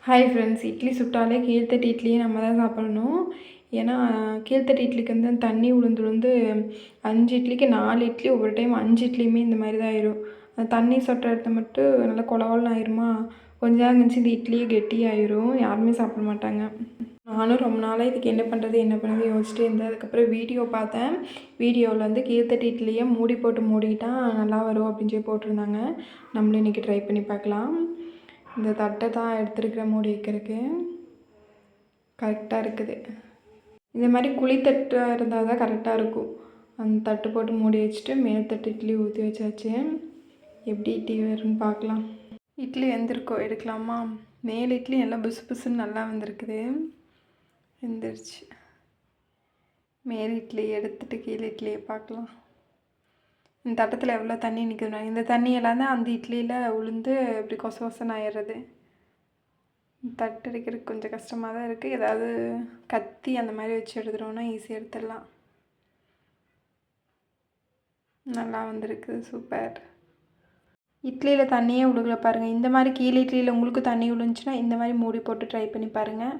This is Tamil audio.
ஹாய் ஃப்ரெண்ட்ஸ், இட்லி சுட்டாலே கீழ்த்தட்டு இட்லியே நம்ம தான் சாப்பிடணும். ஏன்னா கீழ்த்தட்டு இட்லிக்கு வந்து தண்ணி உளுந்து உளுந்து 5 இட்லிக்கு 4 இட்லி, ஒவ்வொரு டைம் 5 இட்லியுமே இந்த மாதிரி தான் ஆயிரும். அந்த தண்ணி சொட்டுற இடத்த மட்டும் நல்லா கொலகொலன்னு ஆயிருமா, கொஞ்ச நேரம் கழிச்சு இந்த இட்லியே கெட்டியாயிரும், யாருமே சாப்பிட மாட்டாங்க. நானும் ரொம்ப நாளாக இதுக்கு என்ன பண்ணுறது யோசிச்சுட்டே இருந்தேன். அதுக்கப்புறம் வீடியோ பார்த்தேன். வீடியோவில் வந்து கீழ்த்தட்டு இட்லியை மூடி போட்டு மூடிட்டா நல்லா வரும் அப்படின்னு சொல்லி போட்டிருந்தாங்க. நம்மளும் இன்றைக்கி ட்ரை பண்ணி பார்க்கலாம். இந்த தட்டை தான் எடுத்துருக்கிற மூடி வைக்கிறதுக்கு கரெக்டாக இருக்குது. இந்த மாதிரி குழித்தட்டாக இருந்தால் தான் கரெக்டாக இருக்கும். அந்த தட்டு போட்டு மூடி வச்சுட்டு மேல் தட்டு இட்லி ஊற்றி வச்சாச்சு. எப்படி இட்லி வரும்னு பார்க்கலாம். இட்லி வெந்திருக்கோ எடுக்கலாமா? மேல் இட்லி நல்லா புசு புசுன்னு நல்லா வந்திருக்குது, வெந்துருச்சு. மேல் இட்லி எடுத்துகிட்டு கீழே இட்லியை பார்க்கலாம். இந்த தட்டத்தில் எவ்வளோ தண்ணி நிற்குதுன்னா, இந்த தண்ணியெல்லாம் தான் அந்த இட்லியில் உளுந்து இப்படி கொச கொசன்னு ஆயிடுறது. தட்டு அடிக்கிறதுக்கு கொஞ்சம் கஷ்டமாக தான் இருக்குது. ஏதாவது கத்தி அந்த மாதிரி வச்சு எடுத்துட்டோம்னா ஈஸியாக எடுத்துடலாம். நல்லா வந்திருக்கு, சூப்பர். இட்லியில் தண்ணியே விழுகல பாருங்கள். இந்த மாதிரி கீழே இட்லியில் உங்களுக்கு தண்ணி விழுந்துச்சுன்னா இந்த மாதிரி மூடி போட்டு ட்ரை பண்ணி பாருங்கள்.